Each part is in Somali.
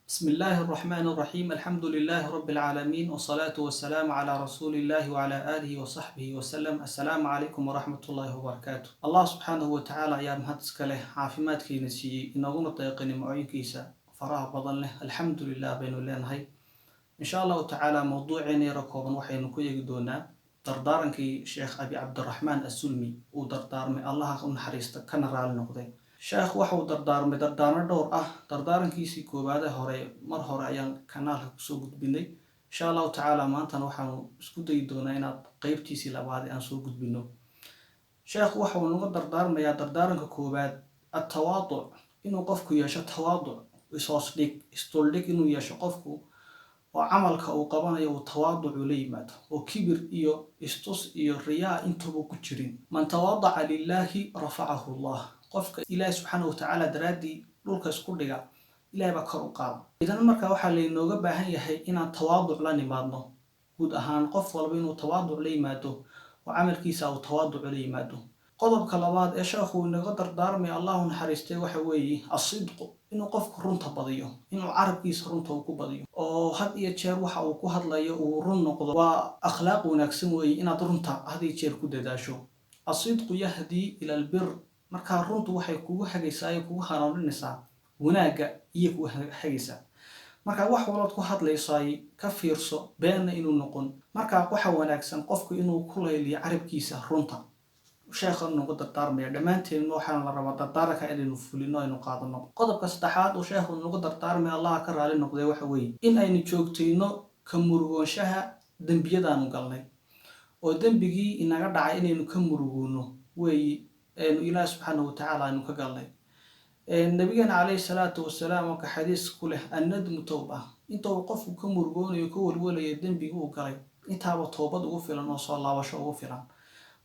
بسم الله الرحمن الرحيم الحمد لله رب العالمين والصلاة والسلام على رسول الله وعلى آله وصحبه وسلم السلام عليكم ورحمة الله وبركاته الله سبحانه وتعالى يا مهدسك له عافمات كي نسي إنه طيقني معين كيسا فراه بضل له الحمد لله بين الله هاي إن شاء الله تعالى موضوعنا ركوبا وحي نكو يقدونا دردارن كي شيخ أبي عبد الرحمن السلمي ودردار من الله نحريست كان رال نقضي sheekh waxuu dardaarmay dardaarmo dhowr ah dardaarankiisii koowaade hore mar hore ayaan kanaalka kusoo gudbinay insha allahu tacaala maantana waxaanu isku dayi doonaa inaad qeybtiisii labaad aan soo gudbino sheekh waxuu naga dardaarmayaa dardaaranka koowaad atawaaduc inuu qofku yeesho tawaaduc ishoosdhig isduldhig inuu yeesho qofku oo camalka uu qabanayo uu tawaaducu la yimaado oo kibir iyo istus iyo riyaa intuba ku jirin man tawaadaca lilaahi rafacahu allah qofka ilaahay subxaanahu watacaala daraadii dhulka isku dhiga ilaahay baa kor u qaada idan markaa waxaa laynooga baahan yahay inaan tawaaduc la nimaadno guud ahaan qof walba inuu tawaaduc la yimaado oo camalkiisa uu tawaaduc la yimaado qodobka labaad ee sheekhu inaga dardaarmay allahu naxariistay waxa weeye asidqu inuu qofku runta badiyo inuu carabkiisa runta uu ku badiyo oo had iyo jeer waxa uu ku hadlayo uu run noqdo waa akhlaaq wanaagsan weeye inaad runta had iyo jeer ku dadaasho asidqu yahdi ila albir markaa runtu waxay kugu hagaysaa ay kugu hanuuninaysaa wanaagga iyo kugu hagaysaa markaa wax walaad ku hadlayso ay ka fiirso beenna inuu noqon markaa waxa wanaagsan qofku inuu ku layliyo carabkiisa runta sheekhan nagu dardaarmaya dhammaanteen waxaan la rabaa dardaaranka inaynu fulino aynu qaadano qodobka saddexaad uu sheekhu nagu dardaarmay allah ka raali noqday waxa weeye in aynu joogtayno ka murugoonshaha dembiyadaanu galnay oo dembigii inaga dhacay inaynu ka murugoono weeye إله سبحانه وتعالى أنه كقال نبينا عليه الصلاة والسلام وكحديث كله الندم توبة أنت وقف كمرجون يكون ولا يدم بيجو قري أنت هو توبة وفلا نص الله وشو وفلا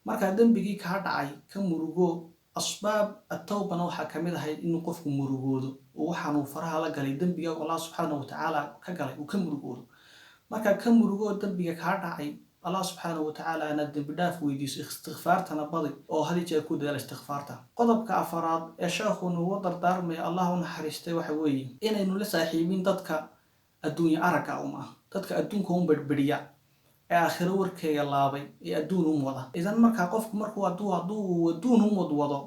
مركا دم بيجي كهرد عي كمرجو أسباب التوبة نوحة كمدة هي إنه قف مرجود وحنو فرها لقى دم بيجي الله سبحانه وتعالى كقال وكمرجود مركا كمرجود دم بيجي كهرد عي الله سبحانه وتعالى أنا بداف ويديس استغفارتنا بضي أو هذه جاكود على استغفارته قضب كأفراد يشاخ ونوضر دارمي الله نحرسته وحوي إنه لسه حيبين ضدك الدنيا أركع وما ضدك الدنيا هم بدبريا آخر ورك يا الله بي الدون وضع إذا مركا قفك مركو دو ودون وضع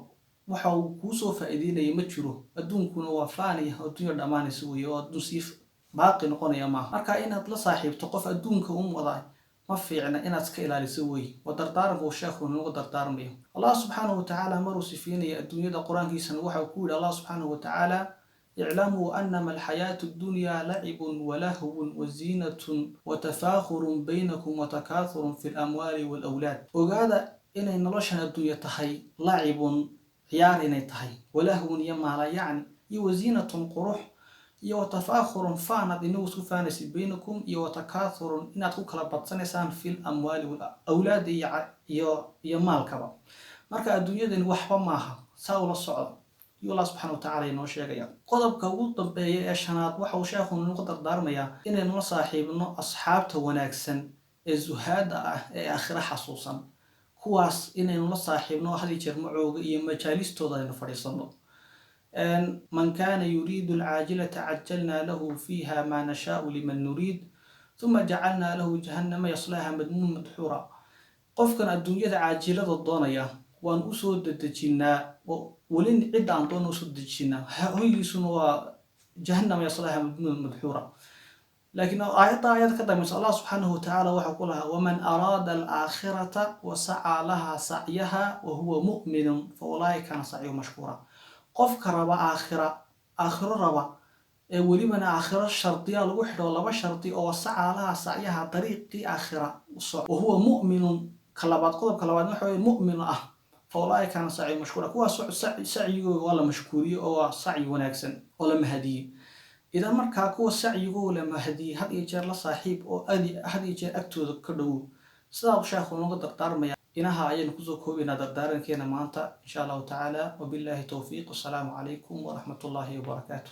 وحو كوسو فائدين يمتشرو الدون كونوا فاني الدنيا دماني سوي والدون سيف باقي نقول يا ما مركا إن صاحب تقف الدون كهم وضع ما فيعنا إن أتكيل على سوي ودردارم والشيخ ودردارم به الله سبحانه وتعالى مروا سفيني الدنيا دا قرآن كيسا وحا وكول الله سبحانه وتعالى اعلموا أنما الحياة الدنيا لعب ولهو وزينة وتفاخر بينكم وتكاثر في الأموال والأولاد وهذا إن نرشنا الدنيا تحي لعب عيار إن تحي ولهو يما لا يعني وزينة قروح iyo tafaakhurun faanad inuu isku faanaysid baynakum iyo takaathurun inaad ku kala badsanaysaan fil amwaali wal awlaad iyo maalkaba marka adduunyadan waxba maaha saa ula socdo iyo Allah subhanahu wa ta'ala inoo sheegaya qodobka ugu dambeeya ee shanaad waxa uu sheekhu nagu dardaarmayaa inaynu la saaxiibno asxaabta wanaagsan ee zuhaada ah ee aakhira xasuusan kuwaas inaynu la saaxiibno hadii jeer macooga iyo majaalistooda aynu fadhiisano من كان يريد العاجلة عجلنا له فيها ما نشاء لمن نريد ثم جعلنا له جهنم يصلاها مذموما مدحورا قفكنا الدنيا عاجلة الضانية وأن أسود الدجنا ولن عد عن دون أسود الدجنا هي سنوا جهنم يصلاها مذموما مدحورا لكن آيات كذا من الله سبحانه وتعالى وحقولها ومن أراد الآخرة وسعى لها سعيها وهو مؤمن فأولئك كان سعيه مشكورا qofka raba aakhiro raba ee welibana aakhiro shardiya lagu xidho laba shardi oo sacaalaha sacyaha dariiqii aakhira oo huwa mu'minun kalabaad qodobka labaad waxa weeye mu'min ah fawlaay kan saci mashkuura kuwa sacyigo wala mashkuuriyo oo saci wanaagsan oo la mahadiye idan marka kuwa sacyigo la mahadiye had iyo jeer la saaxiib oo had iyo jeer agtooda ka dhow sidaa sheekhu nagu dardaarmaya إنها أيضا كذو كوبنا دردارن كينا مانتا إن شاء الله تعالى وبالله توفيق والسلام عليكم ورحمة الله وبركاته